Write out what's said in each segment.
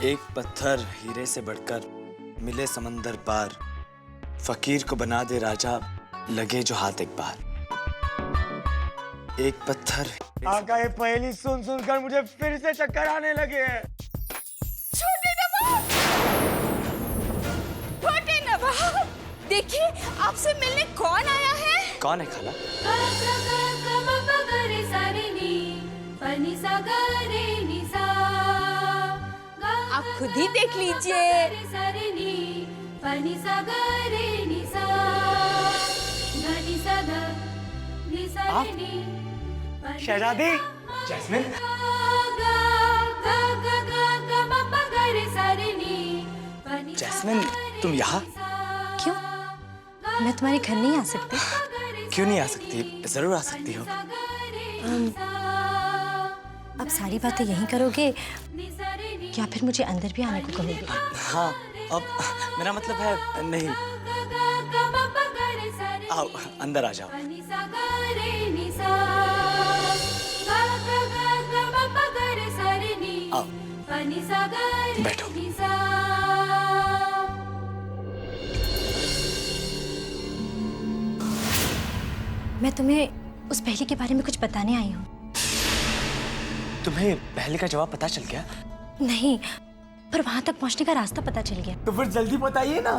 एक पत्थर हीरे से बढ़कर मिले समंदर पार, फकीर को बना दे राजा लगे जो हाथ एक बार। एक पत्थर। आका ये पहेली सुन सुनकर मुझे फिर से चक्कर आने लगे हैं। छोटे नवाब, छोटे नवाब, देखिए आपसे मिलने कौन आया है। कौन है खाला? आप खुद ही देख लीजिए। शहजादी जैस्मिन, जैस्मिन तुम यहाँ? क्यों? मैं तुम्हारे घर नहीं आ सकती? क्यों नहीं आ सकती? जरूर आ सकती हो। अब सारी बातें यहीं करोगे या फिर मुझे अंदर भी आने को कहोगे? हाँ, अब मेरा मतलब है नहीं। आओ अंदर आ जाओ। आओ बैठो। मैं तुम्हें उस पहेली के बारे में कुछ बताने आई हूँ। तुम्हें पहले का जवाब पता चल गया? नहीं, पर वहां तक पहुंचने का रास्ता पता चल गया। तो फिर जल्दी बताइए ना।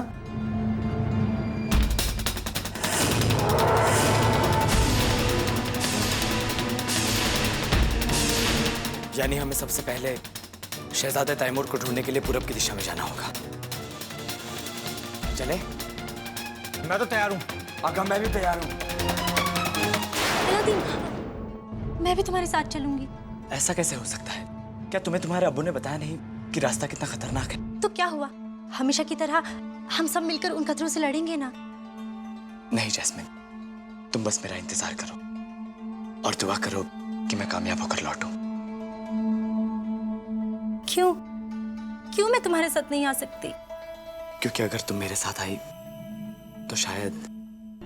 यानी हमें सबसे पहले शहजादे तैमूर को ढूंढने के लिए पूरब की दिशा में जाना होगा। चले? मैं तो तैयार हूँ आका, मैं भी तैयार हूँ। अलादीन, मैं भी तुम्हारे साथ चलूंगी। ऐसा कैसे हो सकता है? क्या तुम्हें तुम्हारे अब्बू ने बताया नहीं कि रास्ता कितना खतरनाक है? तो क्या हुआ, हमेशा की तरह हम सब मिलकर उन खतरों से लड़ेंगे ना? नहीं जैस्मिन, तुम बस मेरा इंतजार करो और दुआ करो कि मैं कामयाब होकर लौटूं। क्यों? क्यों मैं तुम्हारे साथ नहीं आ सकती? क्योंकि अगर तुम मेरे साथ आई तो शायद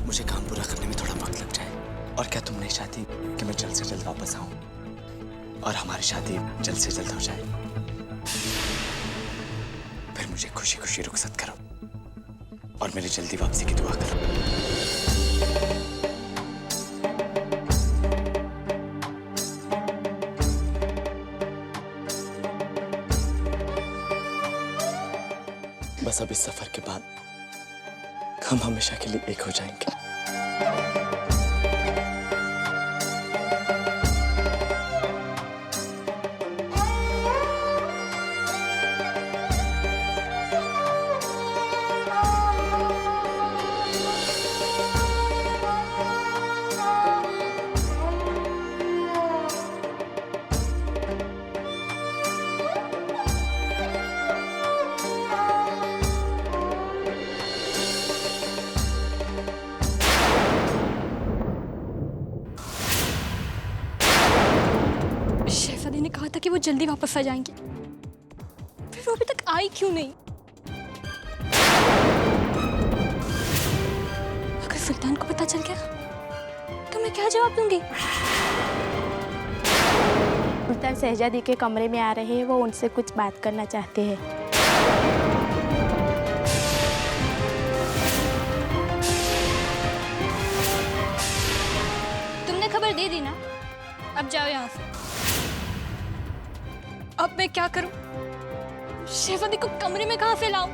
मुझे काम पूरा करने में थोड़ा वक्त लग जाए। और क्या तुम नहीं चाहती कि मैं जल्द से जल्द वापस आऊं और हमारी शादी जल्द से जल्द हो जाए? फिर मुझे खुशी खुशी रुखसत करो और मेरी जल्दी वापसी की दुआ करो। बस अब इस सफर के बाद हम हमेशा के लिए एक हो जाएंगे। शहजादी ने कहा था कि वो जल्दी वापस आ जाएंगी, फिर वो अभी तक आई क्यों नहीं? अगर सुल्तान को पता चल गया तो मैं क्या जवाब दूंगी? सुल्तान शहजादी के कमरे में आ रहे हैं, वो उनसे कुछ बात करना चाहते हैं। तुमने खबर दे दी ना, अब जाओ यहाँ से। अब मैं क्या करूं? शहजादी को कमरे में कहाँ से लाऊं?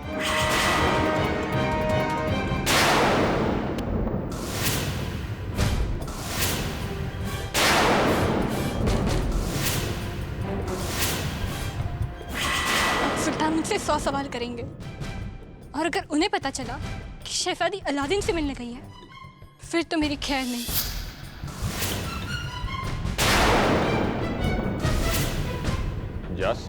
सुल्तान मुझसे 100 सवाल करेंगे और अगर उन्हें पता चला कि शहजादी अलादीन से मिलने गई है, फिर तो मेरी खैर नहीं। यस।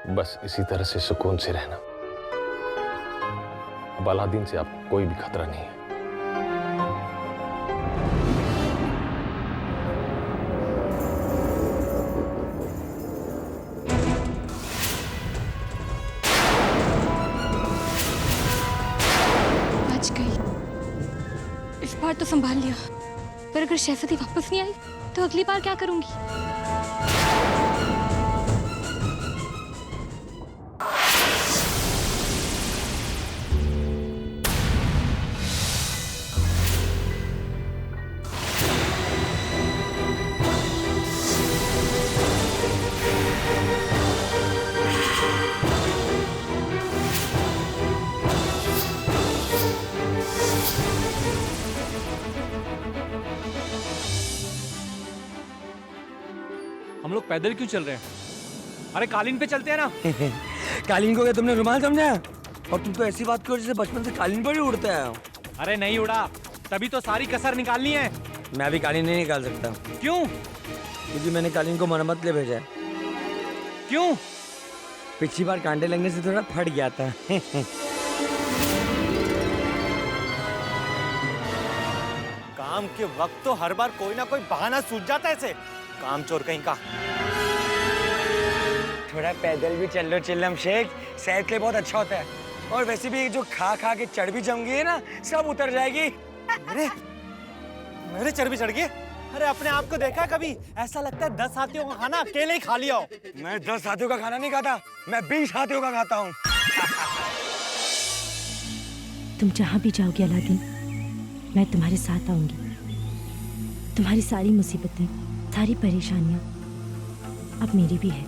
बस इसी तरह से सुकून से रहना। अब अलादीन से आपको कोई भी खतरा नहीं है। तो संभाल लिया, पर अगर शहजादी वापस नहीं आई तो अगली बार क्या करूंगी? हम लोग पैदल क्यों चल रहे हैं? अरे कालीन पे चलते हैं ना। कालीन को क्या तुमने रुमाल समझा? और तुम तो ऐसी बात करो जैसे बचपन से कालीन पर ही उड़ता है। अरे नहीं उड़ा, तभी तो सारी कसर निकालनी है। मैं भी कालीन नहीं निकाल सकता। क्यों? क्योंकि मैंने कालीन को मरम्मत ले भेजा है। क्यों? पिछली बार कांटे लगने से थोड़ा फट गया था। काम के वक्त तो हर बार कोई ना कोई बहाना सूझ जाता है ऐसे। काम चोर कहीं का। थोड़ा पैदल भी चल लो चिल्लम शेख, सेहत के लिए बहुत अच्छा होता है। और वैसे भी जो खा खा के चर्बी जम गई है ना, सब उतर जाएगी। मेरे चर्बी चढ़ गई? अरे अपने आप को देखा कभी? ऐसा लगता है 10 हाथियों का खाना अकेले ही खा लिया हो। मैं 10 हाथियों का खाना नहीं खाता, मैं 20 हाथियों का खाता हूँ। तुम जहाँ भी जाओगे अलादीन, मैं तुम्हारे साथ आऊंगी। तुम्हारी सारी मुसीबतें, सारी परेशानियां अब मेरी भी है।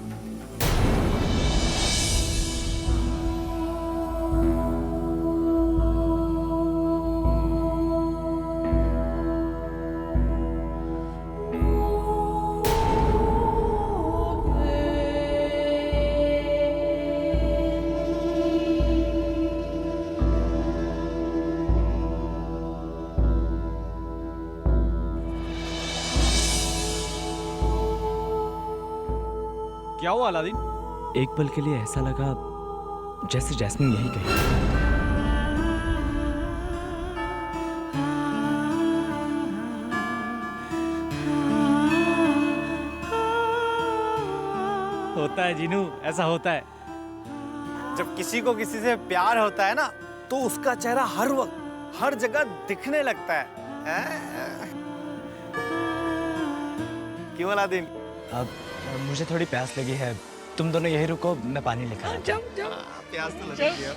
क्या हुआ अलादीन? एक पल के लिए ऐसा लगा जैसे जैस्मिन यही कही। होता है जीनू, ऐसा होता है। जब किसी को किसी से प्यार होता है ना, तो उसका चेहरा हर वक्त हर जगह दिखने लगता है। क्यों अलादीन? अब मुझे थोड़ी प्यास लगी है, तुम दोनों यही रुको, मैं पानी लेकर आता हूं। प्यास तो लगी है।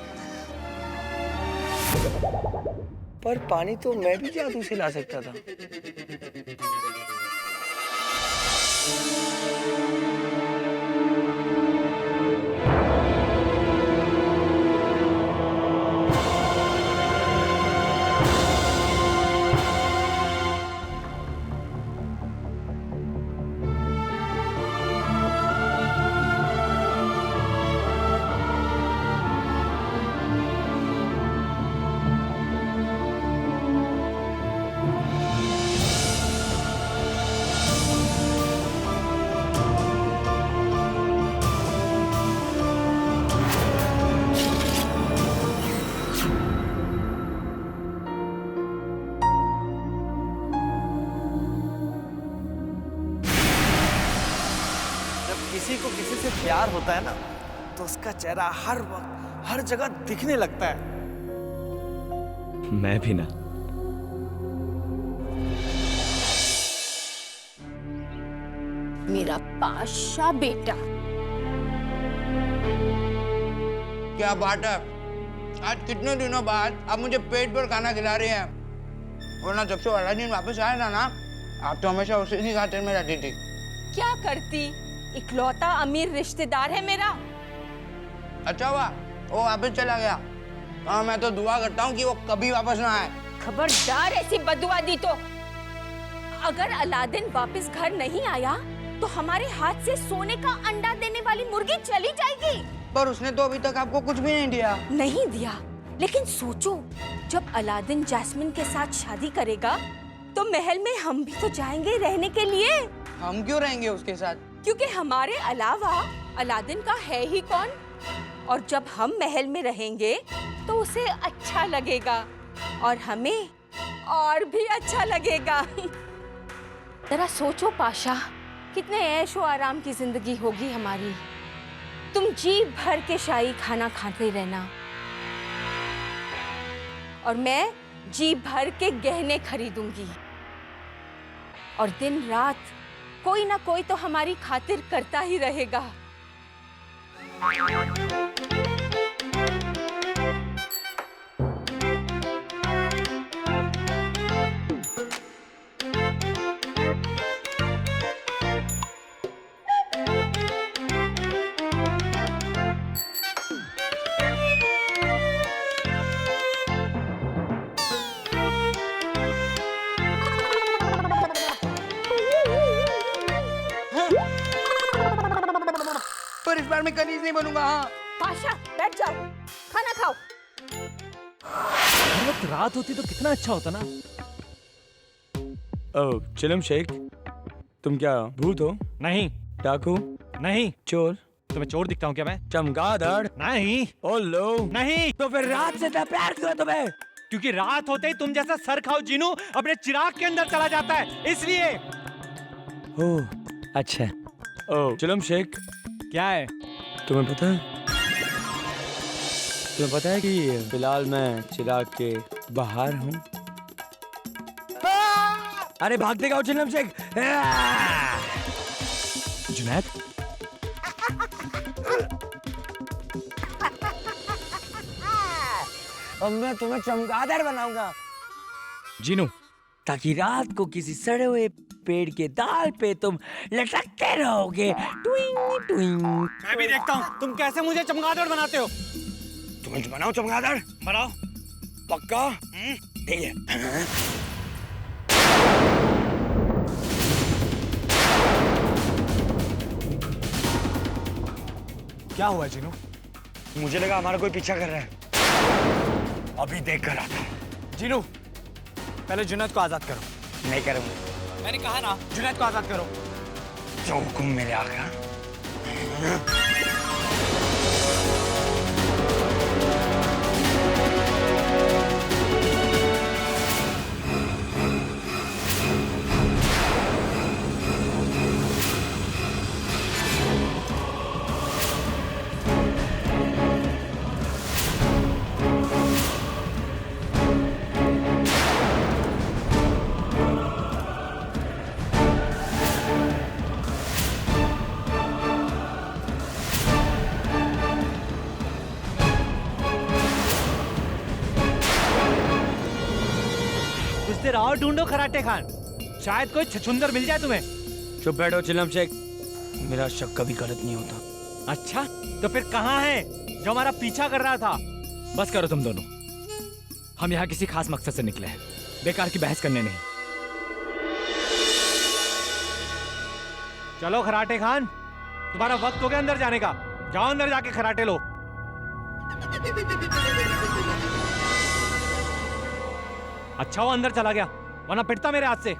पर पानी तो मैं भी जादू से ला सकता था। किसी को किसी से प्यार होता है ना, तो उसका चेहरा हर वक्त हर जगह दिखने लगता है। मैं भी ना। मेरा पाशा बेटा। क्या बात है, आज कितने दिनों बाद आप मुझे पेट भर खाना खिला रहे हैं। वरना जब से अलादीन वापस आया ना, आप तो हमेशा उसी ही खातिर में रहती थी। क्या करती, इकलौता अमीर रिश्तेदार है मेरा। अच्छा हुआ वो वापस चला गया। हाँ, मैं तो दुआ करता हूँ कि वो कभी वापस ना आए। खबरदार ऐसी बदुआ दी तो। अगर अलादीन वापस घर नहीं आया तो हमारे हाथ से सोने का अंडा देने वाली मुर्गी चली जाएगी। पर उसने तो अभी तक आपको कुछ भी नहीं दिया। नहीं दिया, लेकिन सोचो, जब अलादीन जैस्मिन के साथ शादी करेगा तो महल में हम भी तो जाएंगे रहने के लिए। हम क्यों रहेंगे उसके साथ? क्योंकि हमारे अलावा अलादीन का है ही कौन। और जब हम महल में रहेंगे तो उसे अच्छा लगेगा और हमें और भी अच्छा लगेगा। जरा सोचो पाशा, कितने ऐशो आराम की जिंदगी होगी हमारी। तुम जी भर के शाही खाना खाते रहना और मैं जी भर के गहने खरीदूंगी और दिन रात कोई ना कोई तो हमारी खातिर करता ही रहेगा। पर इस बार मैं कनीज नहीं बनूंगा। हाँ पाशा बैठ जाओ, खाना खाओ। हर वक्त रात होती तो कितना अच्छा होता ना। ओ चिलम शेख, तुम क्या भूत हो? नहीं। डाकू? नहीं। चोर? तुम्हें चोर दिखता हूँ क्या मैं? चमगादड़? नहीं। ओ लो नहीं। तो फिर रात से इतना प्यार क्यों है तुम्हें? क्योंकि रात होते ही तुम जैसा सर खाओ जीनू अपने चिराग के अंदर चला जाता है, इसलिए। ओह अच्छा। ओ चिलम शेख, क्या है? तुम्हें पता है कि फिलहाल मैं चिराग के बाहर हूँ। अरे भागते गाओ चिलम शेख। जुनैद, अब मैं तुम्हें चमगादड़ बनाऊंगा जीनू, ताकि रात को किसी सड़े हुए पेड़ के डाल पे तुम लटकते रहोगे। ट्विंग ट्विंग। मैं भी देखता हूँ तुम कैसे मुझे चमगादड़ बनाते हो। तुम्हें बनाओ चमगादड़? बनाओ। पक्का? ठीक है। क्या हुआ जीनू? मुझे लगा हमारा कोई पीछा कर रहा है, अभी देख कर आता हूँ। जीनू, पहले जुनैद को आजाद करो। नहीं करूंगा। मैंने कहा ना, जुनैद को आजाद करो। जो हुक्म मेरे आका। देर और ढूंढो खराटे खान, शायद कोई छछुंदर मिल जाए तुम्हें। चुप बैठो चिलम शेख, मेरा शक कभी गलत नहीं होता। अच्छा, तो फिर कहाँ है जो हमारा पीछा कर रहा था? बस करो तुम दोनों, हम यहाँ किसी खास मकसद से निकले हैं, बेकार की बहस करने नहीं। चलो खराटे खान, तुम्हारा वक्त हो गया अंदर जाने का, जाओ अंदर जाके खराटे लो। अच्छा वो अंदर चला गया, वरना पिटता मेरे हाथ से।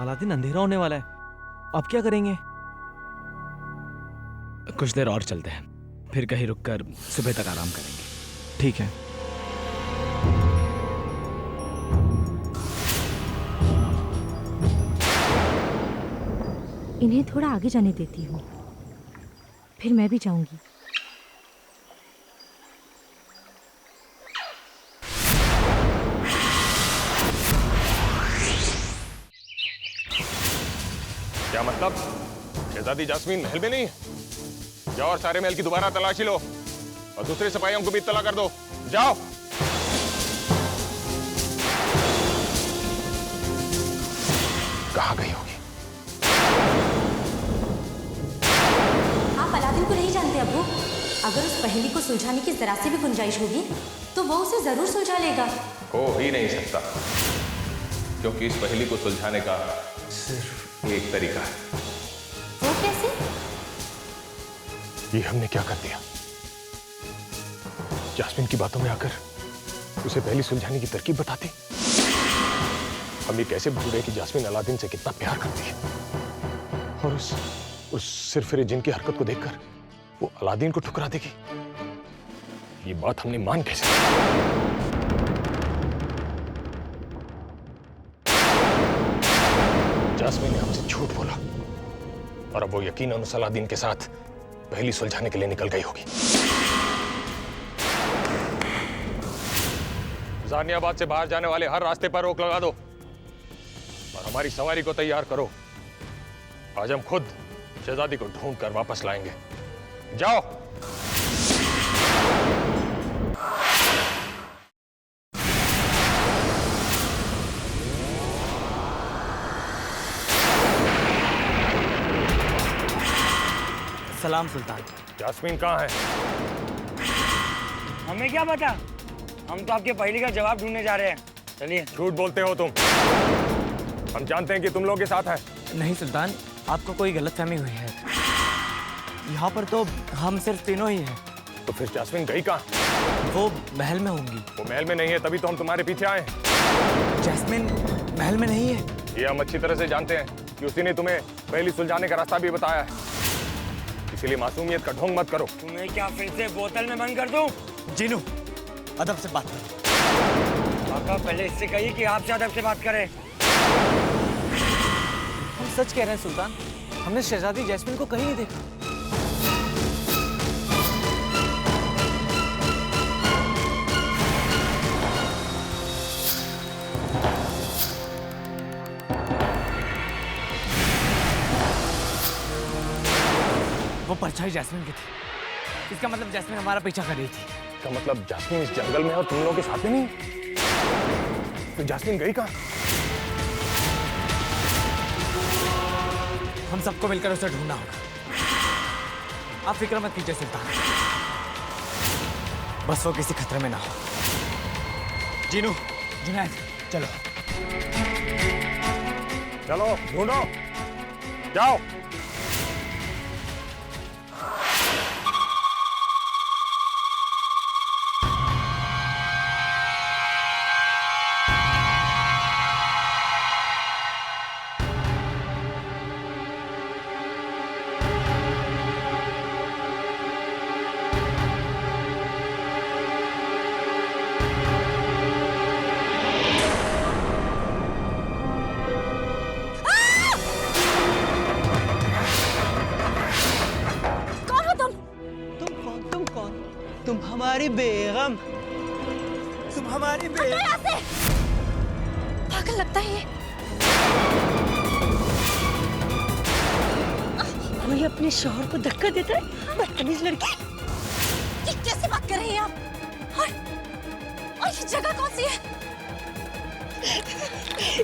अलादीन, अंधेरा होने वाला है, अब क्या करेंगे? कुछ देर और चलते हैं, फिर कहीं रुककर सुबह तक आराम करेंगे। ठीक है। इन्हें थोड़ा आगे जाने देती हूँ, फिर मैं भी जाऊंगी। क्या मतलब? शहजादी जास्मीन महल में नहीं है? जाओ और सारे महल की दोबारा तलाशी लो और दूसरे सिपाहियों को भी इत्तला कर दो। जाओ। कहाँ गई होगी? आप अलादीन को नहीं जानते अब्बू। अगर उस पहेली को सुलझाने की जरा सी भी गुंजाइश होगी तो वो उसे जरूर सुलझा लेगा। हो ही नहीं सकता, क्योंकि इस पहेली को सुलझाने का सिर्फ एक तरीका है। वो कैसे? ये हमने क्या कर दिया? जास्मीन की बातों में आकर उसे पहली सुलझाने की तरकीब बताती। हम ये कैसे भूल गए कि जास्मीन अलादीन से कितना प्यार करती है, और उस सिरफिरे जिन की हरकत को देखकर वो अलादीन को ठुकरा देगी। ये बात हमने मान कैसे? जास्मीन ने हमसे झूठ बोला और अब वो यकीनन उस अलादीन के साथ पहली सुलझाने के लिए निकल गई होगी। जानियाबाद से बाहर जाने वाले हर रास्ते पर रोक लगा दो और हमारी सवारी को तैयार करो। आज हम खुद शहजादी को ढूंढ कर वापस लाएंगे। जाओ। सलाम सुल्तान। जास्मीन कहाँ है? हमें क्या पता, हम तो आपके पहले का जवाब ढूंढने जा रहे हैं। चलिए। झूठ बोलते हो तुम। हम जानते हैं कि तुम लोग के साथ है। नहीं सुल्तान, आपको कोई गलतफहमी हुई है। यहाँ पर तो हम सिर्फ तीनों ही हैं। तो फिर जास्मीन गई कहाँ? वो महल में होंगी। वो महल में नहीं है, तभी तो हम तुम्हारे पीछे आए हैं। जैस्मिन महल में नहीं है। ये हम अच्छी तरह से जानते हैं कि उसी ने तुम्हें पहली सुलझाने का रास्ता भी बताया है, इसीलिए मासूमियत का ढोंग मत करो। तुम्हें क्या फिर से बोतल में बंद कर दूं? जीनू, अदब से बात करो। काका पहले इससे कहिए कि आपसे अदब से बात करें। हम सच कह रहे हैं सुल्तान, हमने शहजादी जैस्मिन को कहीं नहीं देखा। वो परछाई जैस्मिन की थी। इसका मतलब जैस्मिन हमारा पीछा कर रही थी। इसका मतलब जास्मीन इस जंगल में और तुम लोगों के साथ में नहीं? तो जास्मीन गई कहाँ? हम सबको मिलकर उसे ढूंढना होगा। आप फिक्र मत कीजिए सुल्तान, बस वो किसी खतरे में ना हो। जीनू, जुनैद, चलो। चलो ढूंढो, जाओ। तुम हमारी बेगम। तुम हमारी बेगम। पागल लगता है ये। कोई अपने शौहर को धक्का देता है, बदतमीज लड़की। ये कैसे बात कर रही हैं आप? और ये जगह कौन सी है?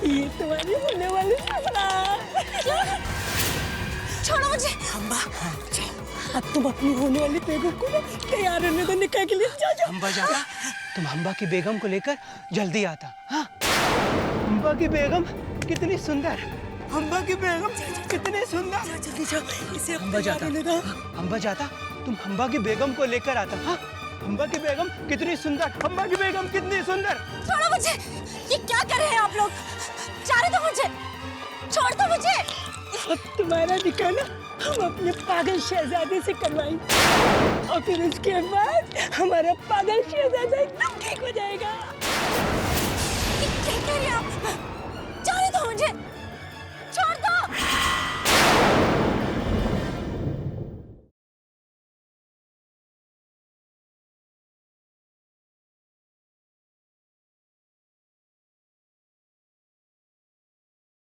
ये तुम्हारी होने वाली ससुराल। छोड़ो मुझे। अम्बा, अब तुम अपनी होने वाली बेगम को तैयार रहने दो, निकाह के लिए जाओ। अम्बा जाता, तुम अम्बा की बेगम को लेकर जल्दी आता। हाँ, अम्बा की बेगम कितनी सुंदर। अम्बा की बेगम कितनी सुंदर। जल्दी जाओ, इसे अम्बा जाता, अम्बा जाता, तुम अम्बा की बेगम को लेकर आता। हाँ, अम्बा की बेगम कितनी सुंदर। अम्बा की बेगम कितनी सुंदर। छोड़ो मुझे। ये क्या कर रहे हैं आप लोग? जाने दो मुझे, छोड़ दो मुझे। अब तुम्हारा निकाह ना हम अपने पागल शहजादे से करवाएंगे और फिर उसके बाद हमारा पागल शहजादा एकदम ठीक हो जाएगा। क्या कह रही हैं आप? जाने दो मुझे।